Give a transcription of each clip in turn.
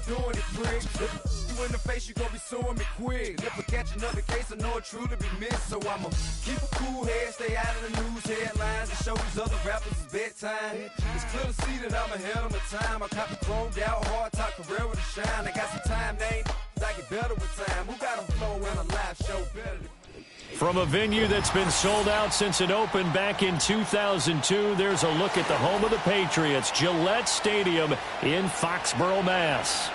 doing it, prick. You in the face, you gon' be suing me quick. If I catch another case, I know it truly be missed. So I'ma keep a cool head, stay out of the news headlines, and show these other rappers it's bedtime. It's clear to see that I'm ahead of my time. I copy chromed out, hard top career with a shine. I got some time, name, I get better with time. Who got a flow and a live show better than From a venue that's been sold out since it opened back in 2002, there's a look at the home of the Patriots, Gillette Stadium in Foxborough, Mass.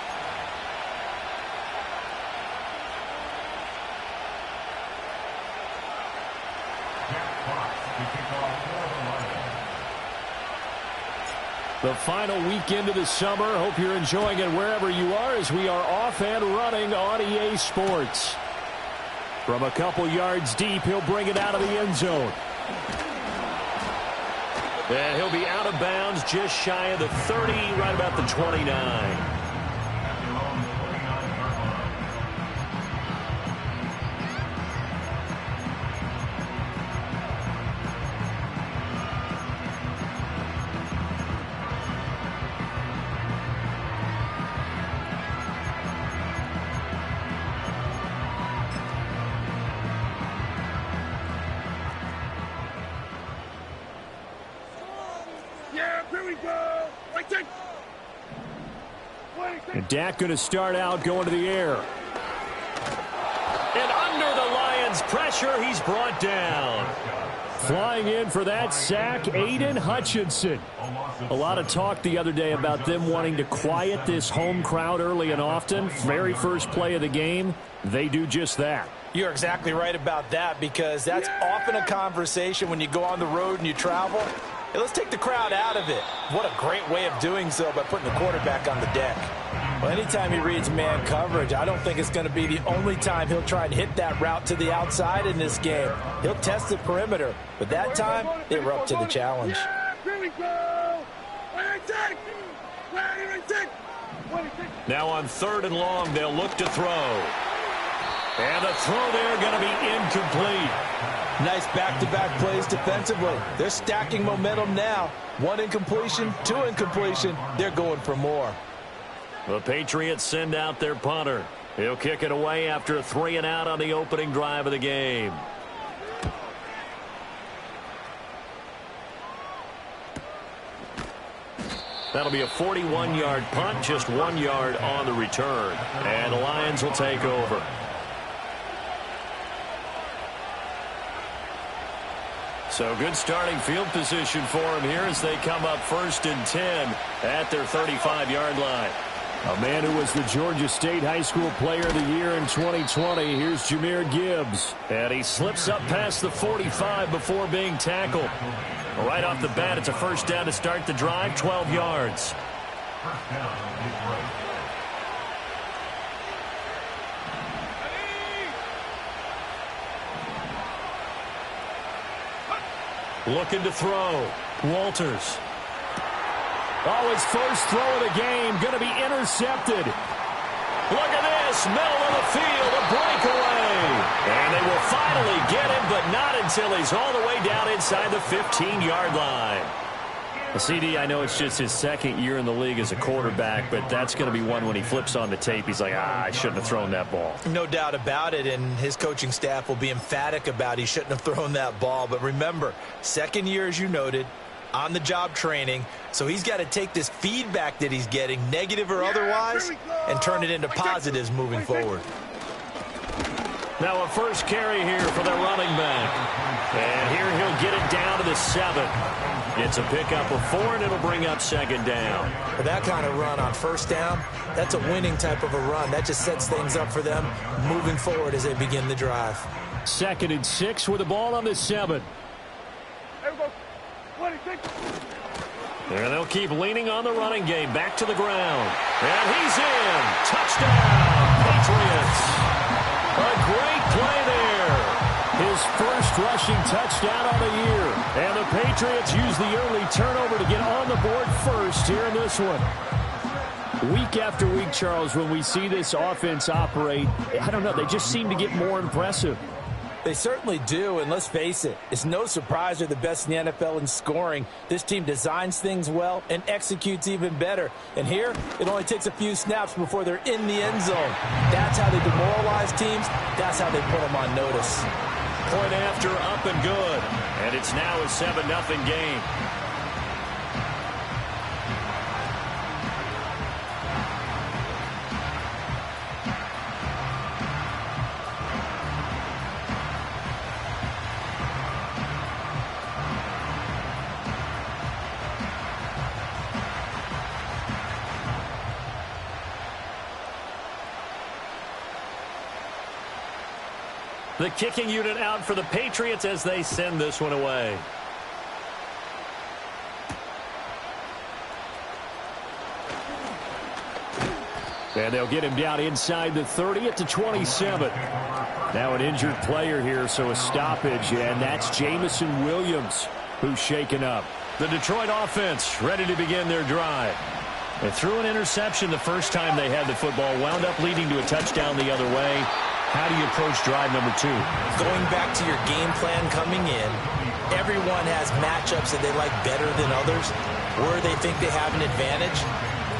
The final weekend of the summer. Hope you're enjoying it wherever you are as we are off and running on EA Sports. From a couple yards deep, he'll bring it out of the end zone. And he'll be out of bounds just shy of the 30, right about the 29. And Dak going to start out going to the air. And under the Lions' pressure, he's brought down. Flying in for that sack, Aiden Hutchinson. A lot of talk the other day about them wanting to quiet this home crowd early and often. Very first play of the game, they do just that. You're exactly right about that, because that's often a conversation when you go on the road and you travel. Hey, let's take the crowd out of it. What a great way of doing so by putting the quarterback on the deck. Well, anytime he reads man coverage, I don't think it's going to be the only time he'll try and hit that route to the outside in this game. He'll test the perimeter, but that time they were up to the challenge. Now on 3rd and long, they'll look to throw. And the throw there going to be incomplete. Nice back-to-back plays defensively. They're stacking momentum now. 1 incompletion, 2 incompletion. They're going for more. The Patriots send out their punter. He'll kick it away after a 3-and-out on the opening drive of the game. That'll be a 41-yard punt, just 1 yard on the return. And the Lions will take over. So good starting field position for him here as they come up 1st and 10 at their 35-yard line. A man who was the Georgia State High School Player of the Year in 2020. Here's Jahmyr Gibbs. And he slips up past the 45 before being tackled. Right off the bat, it's a first down to start the drive, 12 yards. Looking to throw. Walters. Oh, his first throw of the game going to be intercepted. Look at this, middle of the field, a breakaway. And they will finally get him, but not until he's all the way down inside the 15-yard line. Well, CD, I know it's just his 2nd year in the league as a quarterback, but that's going to be one when he flips on the tape. He's like, I shouldn't have thrown that ball. No doubt about it, and his coaching staff will be emphatic about he shouldn't have thrown that ball. But remember, 2nd year, as you noted, on-the-job training, so he's got to take this feedback that he's getting, negative or otherwise, and turn it into positives moving forward. Now a first carry here for the running back. And here he'll get it down to the 7. It's a pickup of 4, and it'll bring up 2nd down. For that kind of run on 1st down, that's a winning type of a run. That just sets things up for them moving forward as they begin the drive. 2nd and 6 with the ball on the 7. And they'll keep leaning on the running game. Back to the ground. And he's in. Touchdown, Patriots. A great play there. His first rushing touchdown on the year. And the Patriots use the early turnover to get on the board first here in this one. Week after week, Charles, when we see this offense operate, I don't know, they just seem to get more impressive. They certainly do, and let's face it, it's no surprise they're the best in the NFL in scoring. This team designs things well and executes even better. And here, it only takes a few snaps before they're in the end zone. That's how they demoralize teams. That's how they put them on notice. Point after, up and good. And it's now a 7-0 game. The kicking unit out for the Patriots as they send this one away. And they'll get him down inside the 30 at the 27. Now an injured player here, so a stoppage, and that's Jameson Williams who's shaken up. The Detroit offense ready to begin their drive. They threw an interception the first time they had the football, wound up leading to a touchdown the other way. How do you approach drive number 2? Going back to your game plan coming in, everyone has matchups that they like better than others, where they think they have an advantage.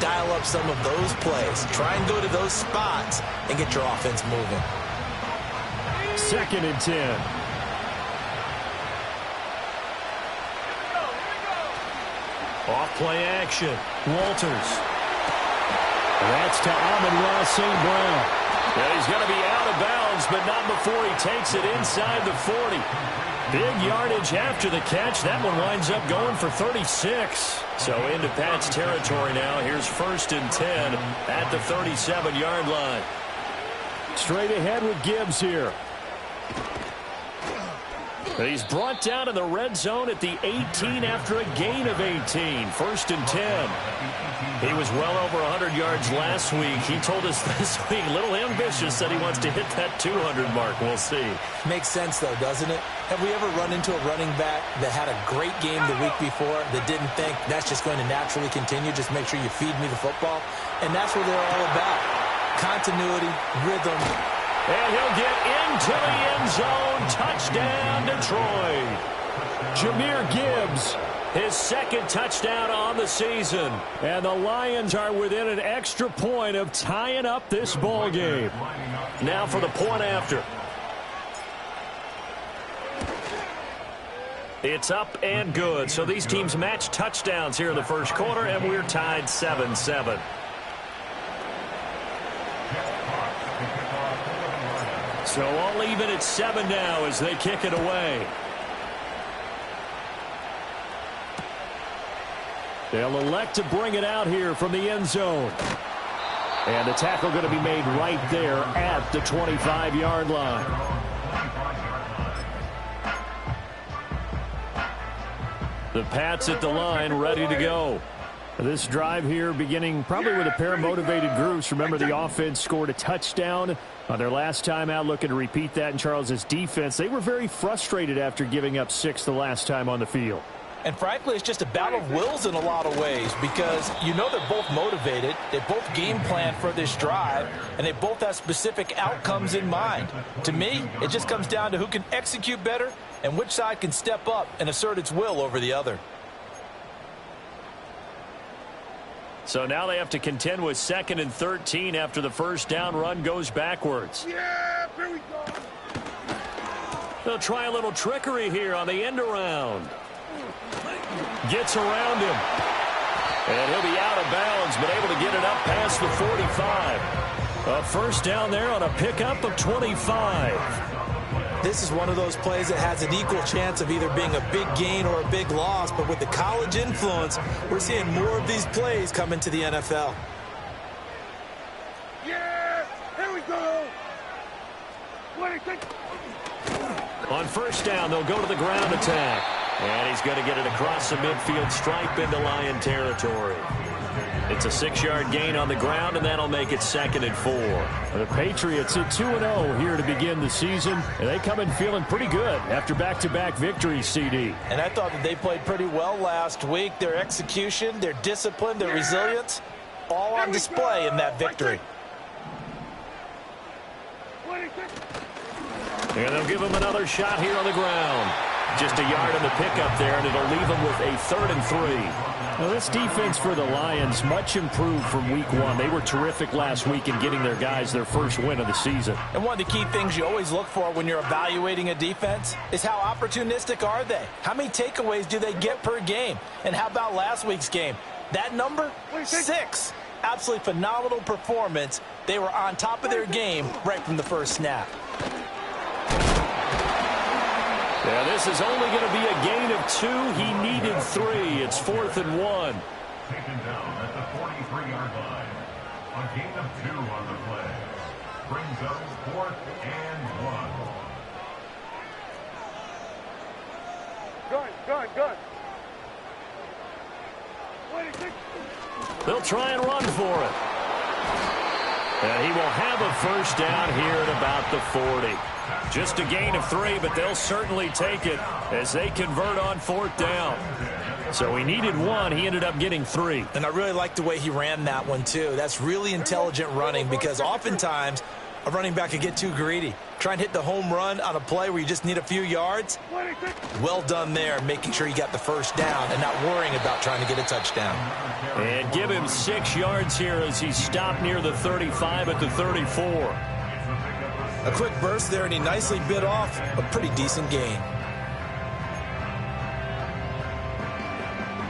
Dial up some of those plays. Try and go to those spots and get your offense moving. 2nd and 10. Off play action. Walters. That's to Amon-Ra St. Brown. And he's going to be out of bounds, but not before he takes it inside the 40. Big yardage after the catch. That one winds up going for 36. So into Pat's territory now. Here's 1st and 10 at the 37-yard line. Straight ahead with Gibbs here. He's brought down in the red zone at the 18 after a gain of 18. 1st and 10. He was well over 100 yards last week. He told us this week, a little ambitious, that he wants to hit that 200 mark. We'll see. Makes sense, though, doesn't it? Have we ever run into a running back that had a great game the week before that didn't think that's just going to naturally continue? Just make sure you feed me the football. And that's what they're all about. Continuity, rhythm. And he'll get into the end zone. Touchdown, Detroit. Jahmyr Gibbs, his 2nd touchdown on the season. And the Lions are within an extra point of tying up this ball game. Now for the point after. It's up and good. So these teams match touchdowns here in the first quarter, and we're tied 7-7. So all even at 7 now as they kick it away. They'll elect to bring it out here from the end zone. And the tackle going to be made right there at the 25-yard line. The Pats at the line, ready to go. This drive here beginning probably with a pair of motivated groups. Remember, the offense scored a touchdown on their last time out, looking to repeat that in Charles's defense. They were very frustrated after giving up 6 the last time on the field. And frankly, it's just a battle of wills in a lot of ways, because you know they're both motivated, they both game plan for this drive, and they both have specific outcomes in mind. To me, it just comes down to who can execute better and which side can step up and assert its will over the other. So now they have to contend with 2nd and 13 after the first down run goes backwards. Yeah, here we go. They'll try a little trickery here on the end around. Gets around him. And he'll be out of bounds, but able to get it up past the 45. A first down there on a pickup of 25. This is one of those plays that has an equal chance of either being a big gain or a big loss, but with the college influence, we're seeing more of these plays come into the NFL. Yeah, here we go. On first down, they'll go to the ground attack. And he's going to get it across the midfield stripe into Lion territory. It's a 6-yard gain on the ground, and that'll make it 2nd and 4. The Patriots at 2-0 here to begin the season, and they come in feeling pretty good after back-to-back victories, CD. And I thought that they played pretty well last week. Their execution, their discipline, their resilience, all on display in that victory. And they'll give him another shot here on the ground. Just a yard in the pickup there, and it'll leave him with a 3rd and 3. Now, this defense for the Lions, much improved from week 1. They were terrific last week in getting their guys their first win of the season. And one of the key things you always look for when you're evaluating a defense is how opportunistic are they? How many takeaways do they get per game? And how about last week's game? That number? 6. Absolutely phenomenal performance. They were on top of their game right from the first snap. Yeah, this is only going to be a gain of 2. He needed 3. It's 4th and 1. Taken down at the 43-yard line. A gain of 2 on the play. Brings up 4th and 1. Gun. They'll try and run for it. And he will have a first down here at about the 40. Just a gain of 3, but they'll certainly take it as they convert on 4th down. So he needed 1. He ended up getting 3. And I really like the way he ran that one, too. That's really intelligent running because oftentimes a running back can get too greedy. Try and hit the home run on a play where you just need a few yards. Well done there, making sure you got the first down and not worrying about trying to get a touchdown. And give him 6 yards here as he stopped near the 35 at the 34. A quick burst there, and he nicely bit off a pretty decent gain.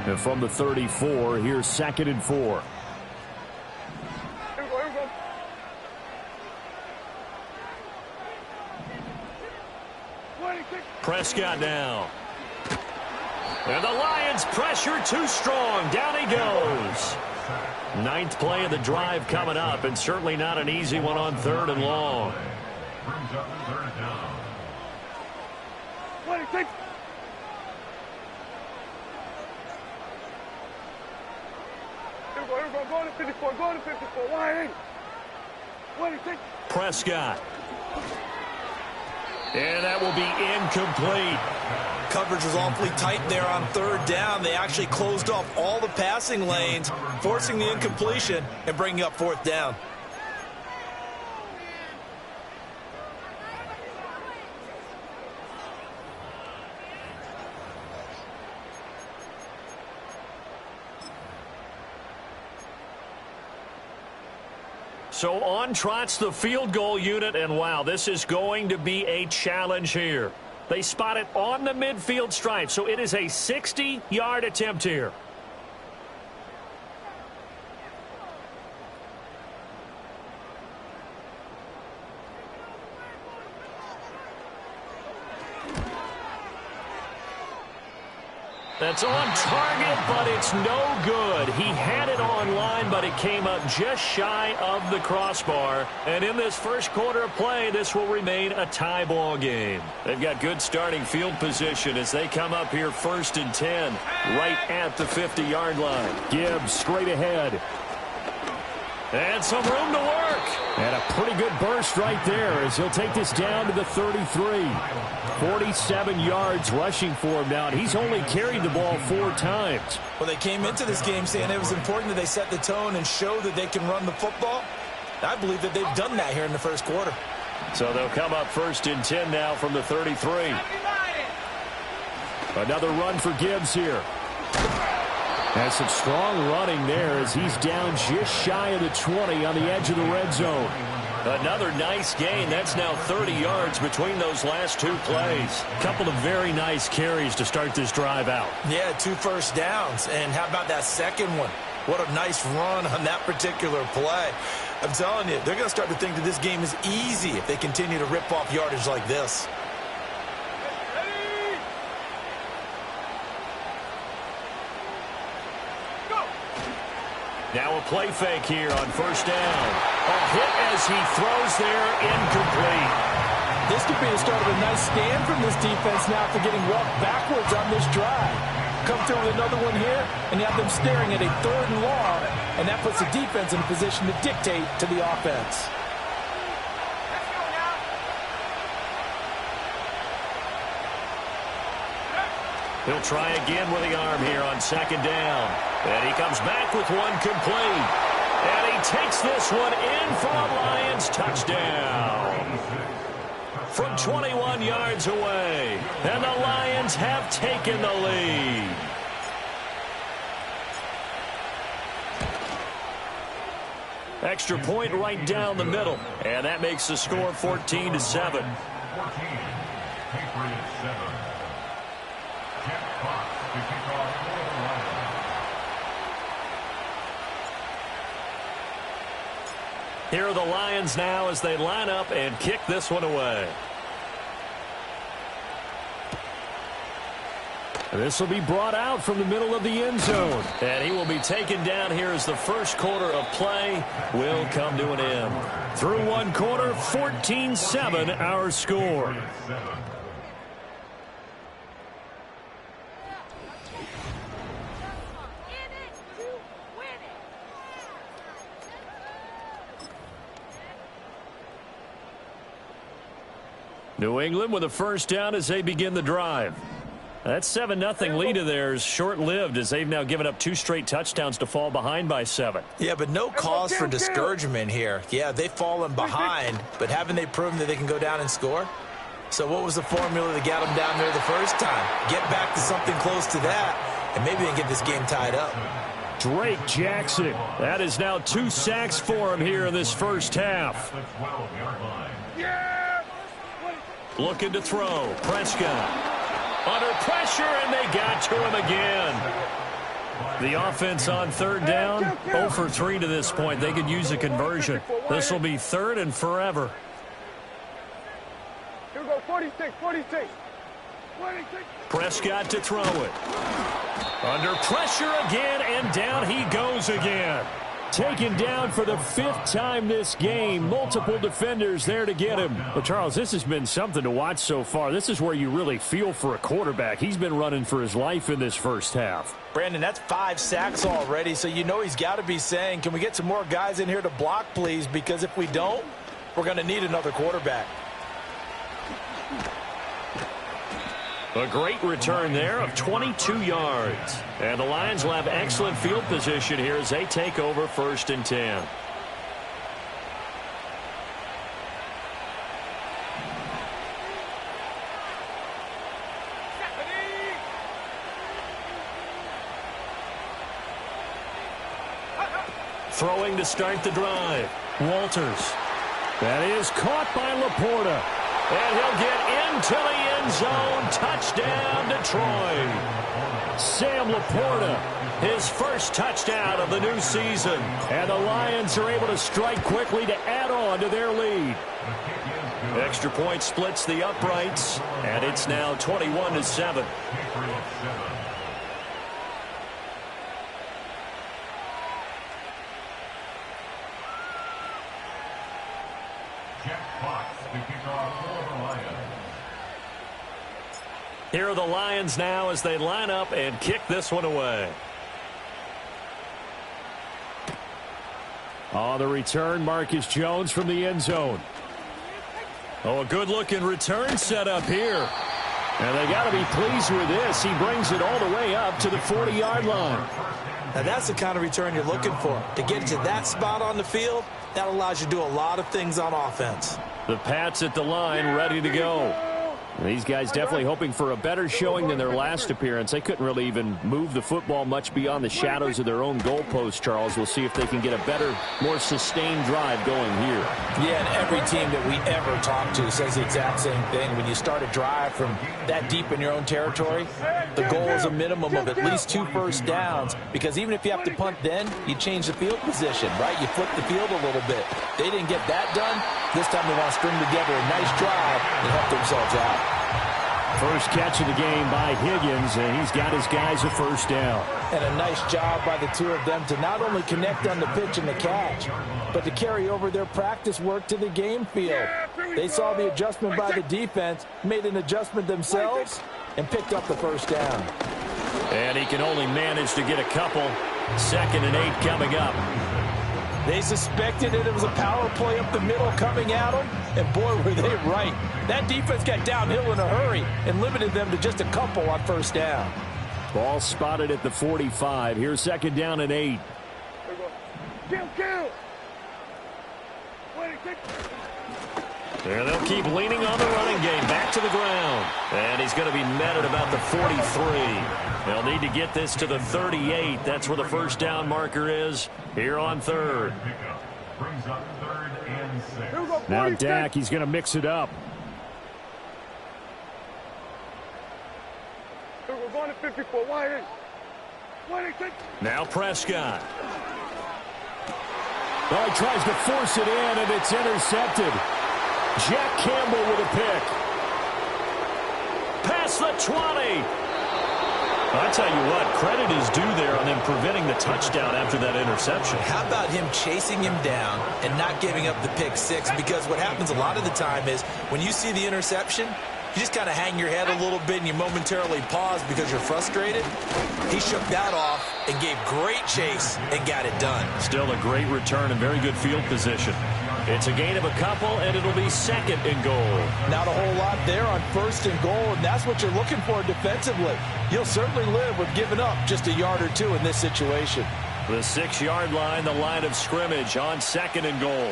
And from the 34, here's 2nd and 4. Here we go. Prescott now. And the Lions pressure too strong. Down he goes. 9th play of the drive coming up, and certainly not an easy one on 3rd and long. Brings up 3rd down. 26. Here we go. Go to 54. Why? 26. Prescott. And that will be incomplete. Coverage was awfully tight there on 3rd down. They actually closed off all the passing lanes, forcing the incompletion and bringing up 4th down. So on trots the field goal unit, and wow, this is going to be a challenge here. They spot it on the midfield stripe, so it is a 60-yard attempt here. That's on target, but it's no good. He had it on line, but it came up just shy of the crossbar. And in this first quarter of play, this will remain a tie ball game. They've got good starting field position as they come up here 1st and 10, right at the 50-yard line. Gibbs straight ahead. And some room to work. And a pretty good burst right there as he'll take this down to the 33. 47 yards rushing for him now, and he's only carried the ball 4 times. Well, they came into this game saying it was important that they set the tone and show that they can run the football. I believe that they've done that here in the first quarter. So they'll come up 1st and 10 now from the 33. Another run for Gibbs here. Has some strong running there as he's down just shy of the 20 on the edge of the red zone. Another nice gain. That's now 30 yards between those last 2 plays. Couple of very nice carries to start this drive out. Yeah, 2 first downs. And how about that second one? What a nice run on that particular play. I'm telling you, they're going to start to think that this game is easy if they continue to rip off yardage like this. Now a play fake here on 1st down. A hit as he throws there, incomplete. This could be the start of a nice stand from this defense now after getting walked backwards on this drive. Come through with another one here, and you have them staring at a 3rd and long, and that puts the defense in a position to dictate to the offense. He'll try again with the arm here on 2nd down. And he comes back with one complete. And he takes this one in for a Lions touchdown. from 21 yards away. And the Lions have taken the lead. Extra point right down the middle. And that makes the score 14-7. 14. Patriots 7. Jeff Fox to kick off for the Lions. Here are the Lions now as they line up and kick this one away. This will be brought out from the middle of the end zone. And he will be taken down here as the first quarter of play will come to an end. Through one quarter, 14-7 our score. New England with a first down as they begin the drive. That 7-0 lead of theirs short-lived as they've now given up 2 straight touchdowns to fall behind by 7. Yeah, but no cause for discouragement here. Yeah, they've fallen behind, but haven't they proven that they can go down and score? So what was the formula that got them down there the first time? Get back to something close to that, and maybe they can get this game tied up. Drake Jackson. That is now 2 sacks for him here in this first half. Looking to throw. Prescott. Under pressure, and they got to him again. The offense on third down, 0 for 3 to this point. They could use a conversion. This will be 3rd and forever. Here we go, 46. Prescott to throw it. Under pressure again, and down he goes again. Taken down for the 5th time this game. Multiple defenders there to get him. But, Charles, this has been something to watch so far. This is where you really feel for a quarterback. He's been running for his life in this first half. Brandon, that's 5 sacks already, so you know he's got to be saying, can we get some more guys in here to block, please? Because if we don't, we're going to need another quarterback. A great return there of 22 yards. And the Lions will have excellent field position here as they take over 1st and 10. Throwing to start the drive. Walters. That is caught by Laporta. And he'll get into the end zone. Touchdown, Detroit. Sam Laporta, his first touchdown of the new season. And the Lions are able to strike quickly to add on to their lead. Extra point splits the uprights, and it's now 21-7. Here are the Lions now as they line up and kick this one away. On the return, Marcus Jones from the end zone. Oh, a good-looking return set up here. And they got to be pleased with this. He brings it all the way up to the 40-yard line. Now, that's the kind of return you're looking for. To get to that spot on the field, that allows you to do a lot of things on offense. The Pats at the line, ready to go. These guys definitely hoping for a better showing than their last appearance. They couldn't really even move the football much beyond the shadows of their own goalpost, Charles. We'll see if they can get a better, more sustained drive going here. Yeah, and every team that we ever talk to says the exact same thing. When you start a drive from that deep in your own territory, the goal is a minimum of at least 2 first downs, because even if you have to punt then, you change the field position, right? You flip the field a little bit. They didn't get that done. This time they want to string together a nice drive and help themselves out. First catch of the game by Higgins, and he's got his guys a first down. And a nice job by the two of them to not only connect on the pitch and the catch, but to carry over their practice work to the game field. They saw the adjustment by the defense, made an adjustment themselves, and picked up the first down. And he can only manage to get a couple. 2nd and 8 coming up. They suspected that it was a power play up the middle coming at them, and boy, were they right. That defense got downhill in a hurry and limited them to just a couple on first down. Ball spotted at the 45. Here's 2nd down and 8. Kill. And they'll keep leaning on the running game. Back to the ground. And he's going to be met at about the 43. They'll need to get this to the 38. That's where the first down marker is here on third. Brings up 3rd and 6. Now Dak, he's going to mix it up. We're going to 54. Why ain't? Now Prescott. Oh, he tries to force it in, and it's intercepted. Jack Campbell with a pick. Past the 20. I tell you what, credit is due there on them preventing the touchdown after that interception. How about him chasing him down and not giving up the pick six? Because what happens a lot of the time is when you see the interception, you just kind of hang your head a little bit and you momentarily pause because you're frustrated. He shook that off and gave great chase and got it done. Still a great return and very good field position. It's a gain of a couple, and it'll be 2nd and goal. Not a whole lot there on 1st and goal, and that's what you're looking for defensively. You'll certainly live with giving up just a yard or two in this situation. The 6-yard line, the line of scrimmage on 2nd and goal.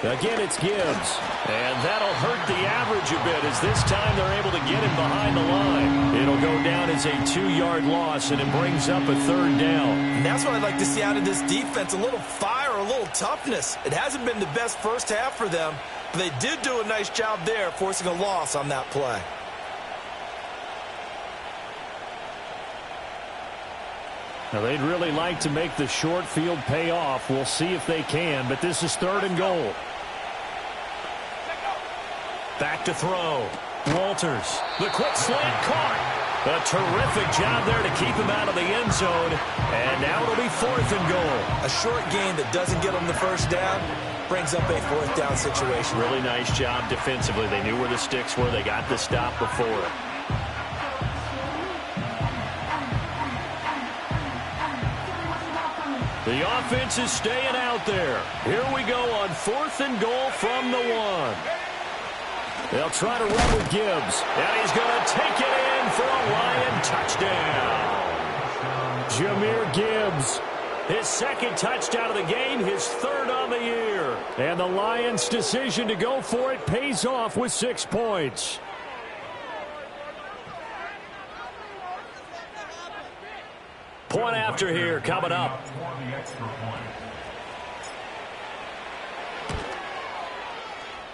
Again, it's Gibbs. And that'll hurt the average a bit as this time they're able to get him behind the line. It'll go down as a 2-yard loss, and it brings up a 3rd down. And that's what I'd like to see out of this defense, a little fire, a little toughness. It hasn't been the best first half for them, but they did do a nice job there forcing a loss on that play. Now, they'd really like to make the short field pay off. We'll see if they can, but this is 3rd and goal. Back to throw. Walters. The quick slant caught. A terrific job there to keep him out of the end zone. And now it'll be 4th and goal. A short gain that doesn't get them the first down brings up a 4th down situation. Really nice job defensively. They knew where the sticks were. They got the stop before it. The offense is staying out there. Here we go on 4th and goal from the 1. They'll try to run with Gibbs. And he's going to take it in for a Lion touchdown. Jahmyr Gibbs. His 2nd touchdown of the game, his 3rd on the year. And the Lions' decision to go for it pays off with 6 points. Point after here coming up.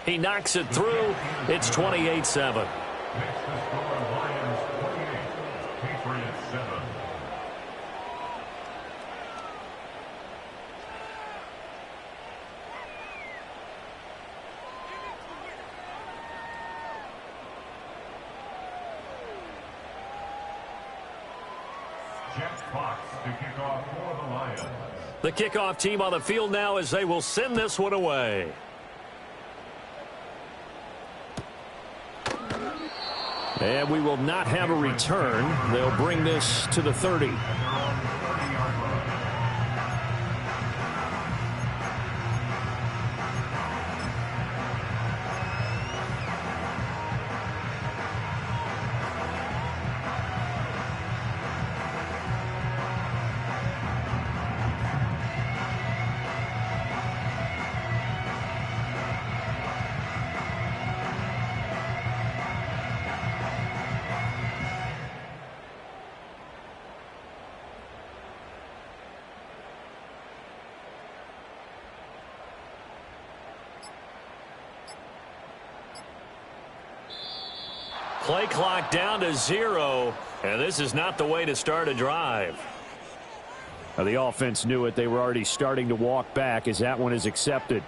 He knocks it through. It's 28-7. The kickoff team on the field now as they will send this one away. And we will not have a return. They'll bring this to the 30. Play clock down to 0, and this is not the way to start a drive. Now, the offense knew it. They were already starting to walk back as that one is accepted.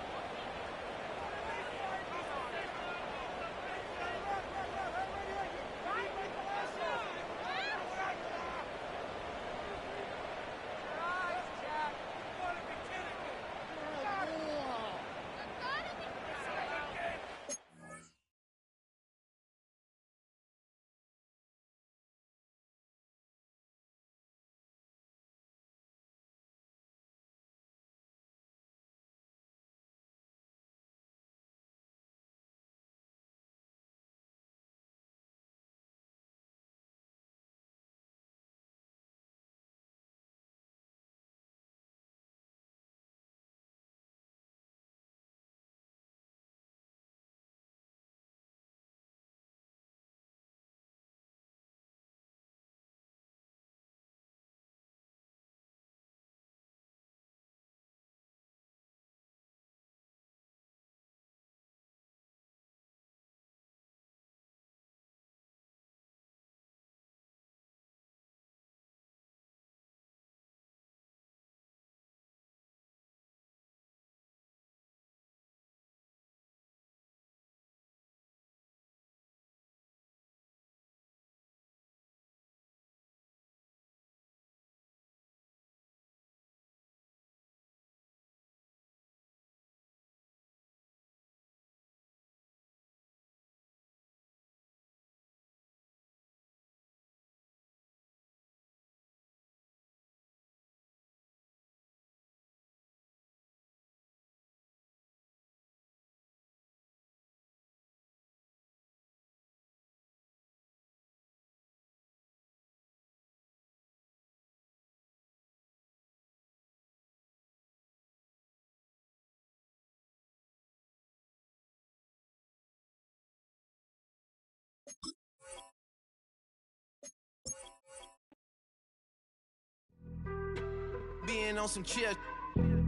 on some chill.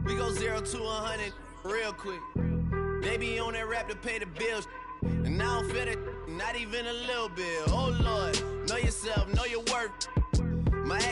We go 0 to 100 real quick. They be on that rap to pay the bills. And I don't feel it, not even a little bit. Oh Lord, know yourself, know your worth. My